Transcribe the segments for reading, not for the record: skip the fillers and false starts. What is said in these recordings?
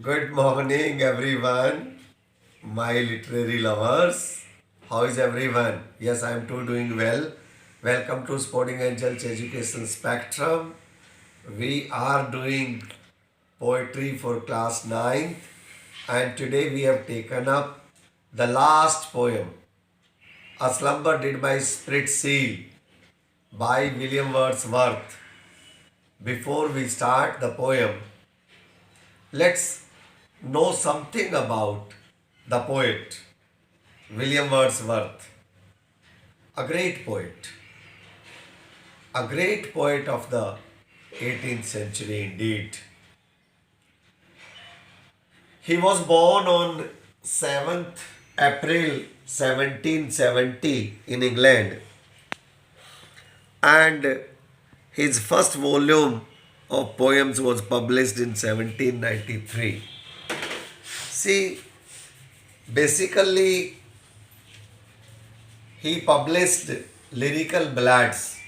Good morning, everyone, my literary lovers. How is everyone? Yes, I am too doing well. Welcome to Sporting Angels Education Spectrum. We are doing poetry for class 9th, and today we have taken up the last poem, A Slumber Did My Spirit Seal by William Wordsworth. Before we start the poem, let's know something about the poet William Wordsworth, a great poet of the 18th century indeed. He was born on 7th April 1770 in England, and his first volume of poems was published in 1793. See, basically, he published lyrical ballads,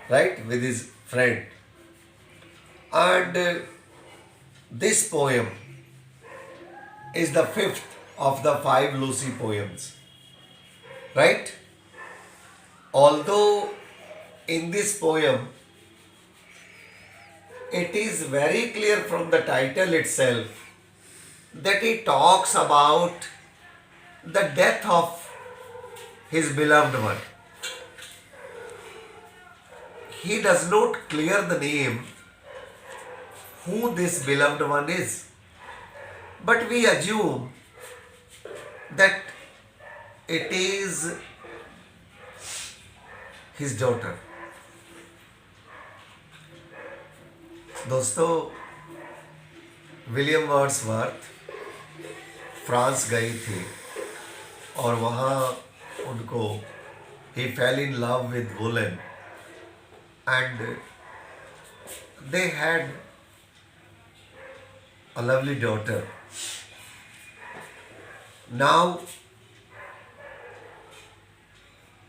right, with his friend. And this poem is the fifth of the five Lucy poems, right? Although in this poem, it is very clear from the title itself that he talks about the death of his beloved one. He does not clear the name who this beloved one is, but we assume that it is his daughter. दोस्तों, William Wordsworth France गए थे और वहाँ उनको he fell in love with Woolen and they had a lovely daughter. Now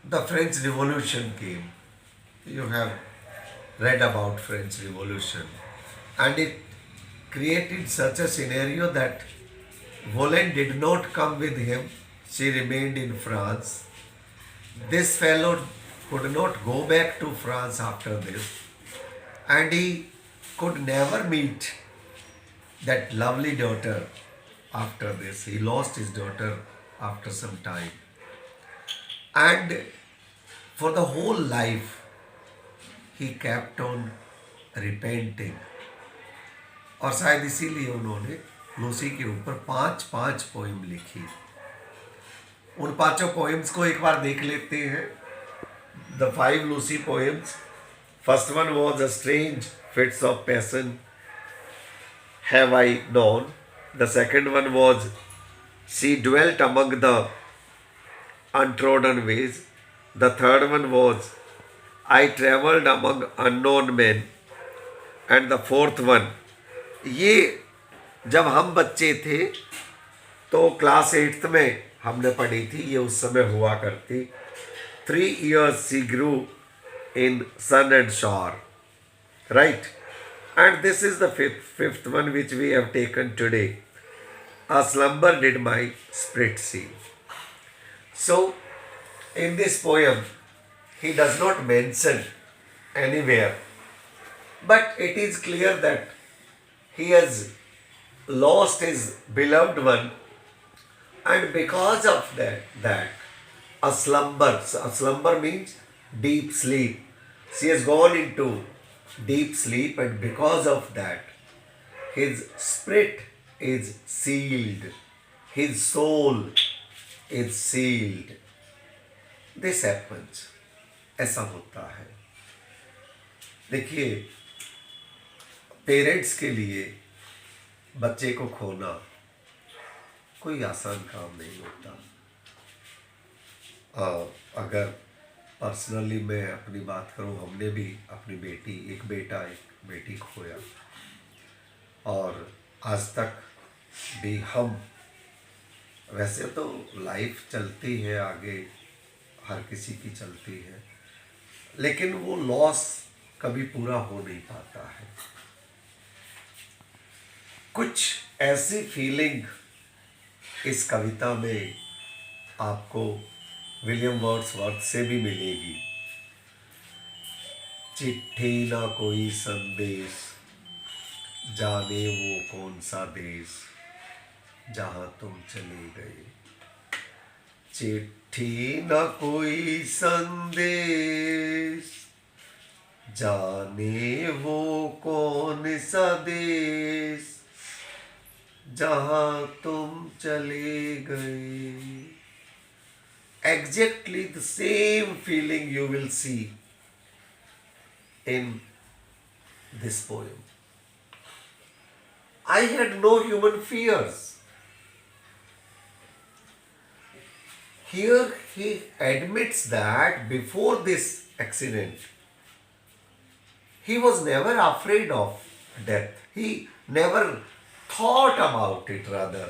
the French Revolution came. You have read about French Revolution, and it created such a scenario that Woolen did not come with him. She remained in France. This fellow could not go back to France after this, and he could never meet that lovely daughter after this. He lost his daughter after some time, and for the whole life he kept on repenting. और शायद इसीलिए उन्होंने Lucy के ऊपर 5 poem लिखी. उन 5 poems को एक बार देख लेते हैं. The 5 Lucy poems. First one was A Strange Fits of Passion Have I Known. The second one was She Dwelt Among the Untrodden Ways. The third one was I Travelled Among Unknown Men. And the fourth one, ये जब हम बच्चे थे तो class 8th में हमने पढ़ी थी. ये उस समय हुआ करती. 3 years she grew in sun and shower, right? And this is the fifth one which we have taken today. A slumber did my spirit seal. So in this poem he does not mention anywhere, but it is clear that he has lost his beloved one, and because of that a slumber means deep sleep. She has gone into deep sleep, and because of that his spirit is sealed, his soul is sealed. This happens. ऐसा होता है. देखिए, parents के लिए बच्चे को खोना कोई आसान काम नहीं होता. अगर पर्सनली मैं अपनी बात करूं, हमने भी अपनी एक बेटी खोया, और आज तक भी हम, वैसे तो लाइफ चलती है आगे, हर किसी की चलती है, लेकिन वो लॉस कभी पूरा हो नहीं पाता है. कुछ ऐसी फीलिंग इस कविता में आपको विलियम वर्ड्सवर्थ से भी मिलेगी। चिट्ठी ना कोई संदेश, जाने वो कौन सा देश, जहां तुम चले गए। चिट्ठी न कोई संदेश, जाने वो कौन सा देश, जहां तुम चले गए। Exactly the same feeling you will see in this poem. I had no human fears. Here he admits that before this accident, he was never afraid of death. He never thought about it, rather.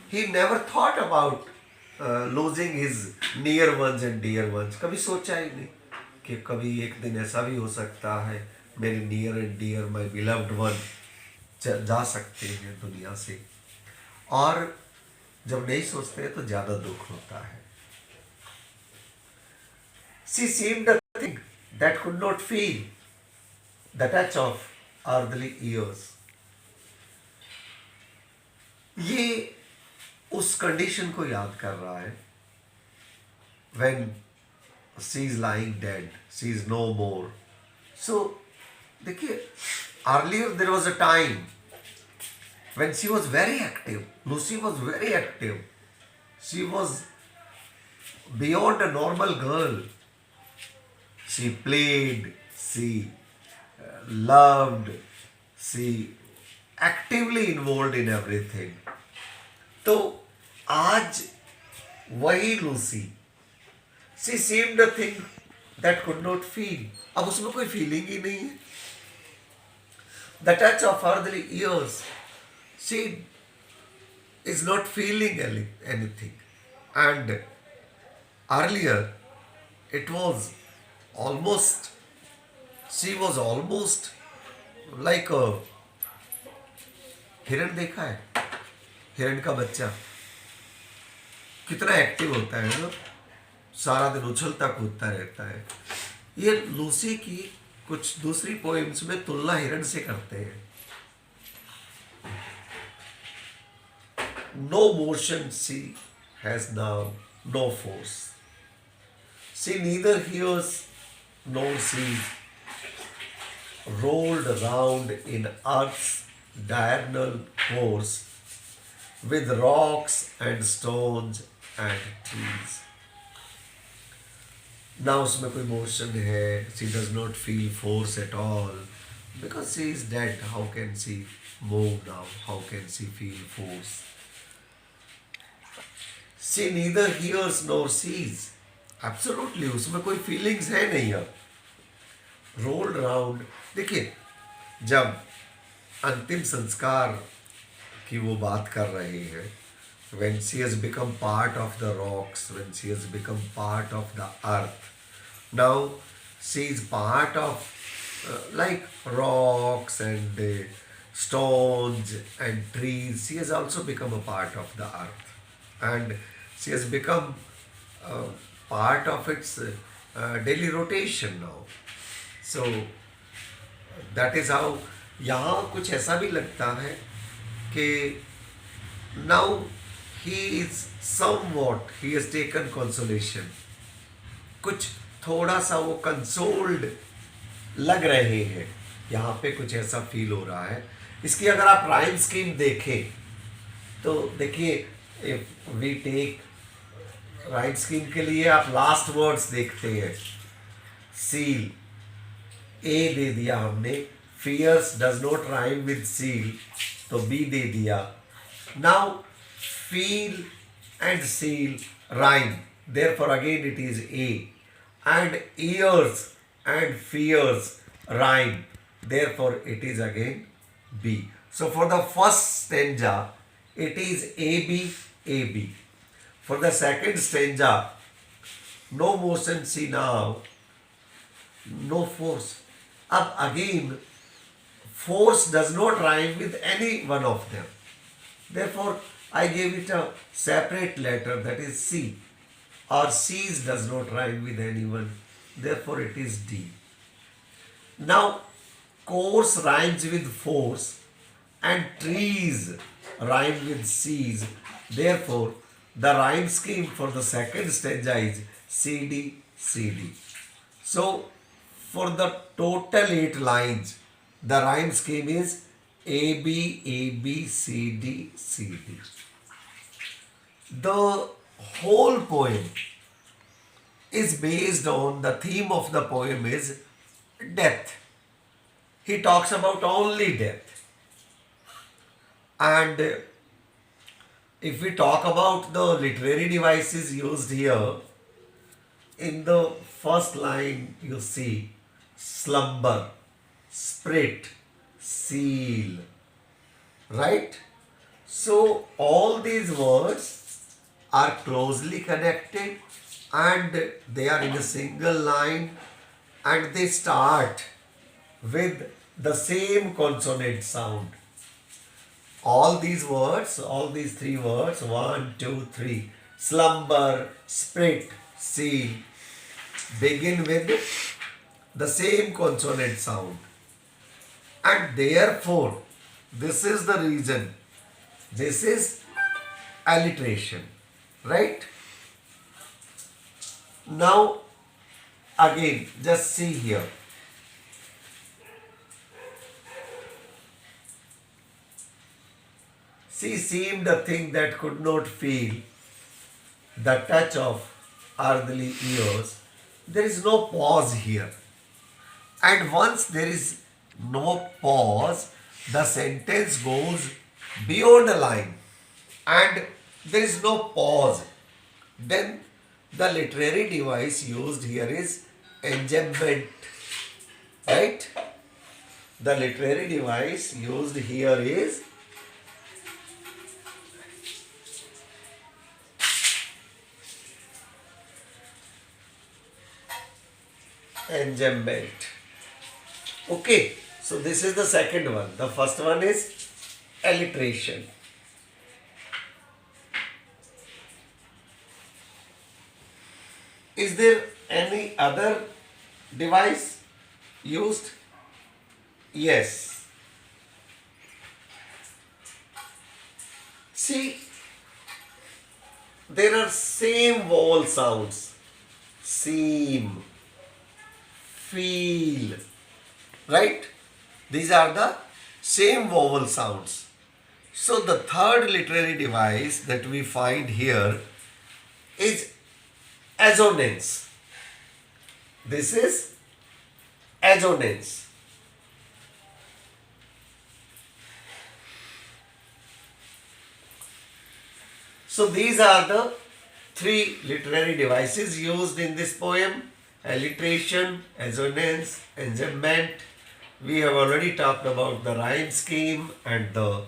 He never thought about losing his near ones and dear ones. कभी सोचा ही नहीं कि कभी एक दिन ऐसा भी हो सकता है मेरे near and dear my beloved one जा सकते हैं दुनिया से। और जब नहीं सोचते हैं तो ज़्यादा दुख होता है। She seemed a thing that could not feel the touch of earthly years. ये उस कंडीशन को याद कर रहा है when she is lying dead, she is no more. So देखिए, earlier there was a time when she was very active. Lucy was very active. She was beyond a normal girl. She played, she loved, she actively involved in everything. तो आज वही Lucy, she seemed a thing that could not feel. अब उसमें कोई feeling ही नहीं है. The touch of earthly years, she is not feeling anything. And earlier, it was almost, she was almost like a हिरण देखा है? हिरण का बच्चा कितना एक्टिव होता है ना, सारा दिन उछलता कूदता रहता है। ये लूसी की कुछ दूसरी पोएम्स में तुलना हिरण से करते हैं। No motion she has now, no force. She neither hears nor sees, rolled round in earth's diurnal course, with rocks and stones and trees. Now उसमें कोई motion है, she does not feel force at all, because she is dead. How can she move now? How can she feel force? She neither hears nor sees. Absolutely, उसमें कोई feelings है नहीं अब. Rolled round. देखिए, जब अंतिम संस्कार की वो बात कर रहे हैं, when she has become part of the rocks, when she has become part of the earth, now she is part of like rocks and stones and trees. She has also become a part of the earth, and she has become part of its daily rotation now. So that is how यहाँ कुछ ऐसा भी लगता है कि now he is somewhat, he has taken consolation. कुछ थोड़ा सा वो कंसोल्ड लग रहे हैं, यहाँ पे कुछ ऐसा फील हो रहा है। इसकी अगर आप राइम स्कीम देखें तो देखिए, if we take rhyme scheme के लिए आप लास्ट वर्ड्स देखते हैं। सील ए दे दिया हमने, fierce does not rhyme with seal तो बी दे दिया। Now feel and seal rhyme, therefore again it is A, and ears and fears rhyme, therefore it is again B. So for the first stanza it is AB, AB. For the second stanza, no motion see now, no force. अब again force does not rhyme with any one of them. Therefore, I gave it a separate letter, that is C. Or C's does not rhyme with anyone. Therefore, it is D. Now, course rhymes with force and trees rhyme with C's. Therefore, the rhyme scheme for the second stanza is CD, CD. So, for the total 8 lines, the rhyme scheme is AB, AB, CD, CD. The whole poem is based on the theme of the poem is death. He talks about only death. And if we talk about the literary devices used here, in the first line you see slumber, sprit, seal, right? So all these words are closely connected and they are in a single line and they start with the same consonant sound. All these words, all these 3 words, 1, 2, 3, slumber, sprit, seal, begin with the same consonant sound. And therefore, this is the reason, this is alliteration, right? Now, again, just see here. She seemed a thing that could not feel the touch of earthly years. There is no pause here. And once there is no pause, the sentence goes beyond a line. And there is no pause. Then the literary device used here is enjambment. Right? The literary device used here is enjambment. Okay, so this is the second one. The first one is alliteration. Is there any other device used? Yes. See, there are same vowel sounds. Seem, feel, right? These are the same vowel sounds. So the third literary device that we find here is assonance. This is assonance. So these are the 3 literary devices used in this poem: alliteration, assonance, enjambment. We have already talked about the rhyme scheme and the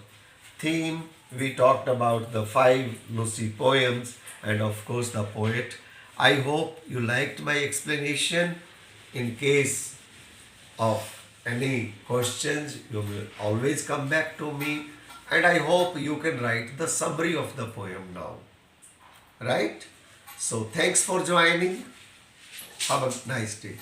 theme. We talked about the 5 Lucy poems and of course the poet. I hope you liked my explanation. In case of any questions, you will always come back to me, and I hope you can write the summary of the poem now. Right? So thanks for joining. Have a nice day.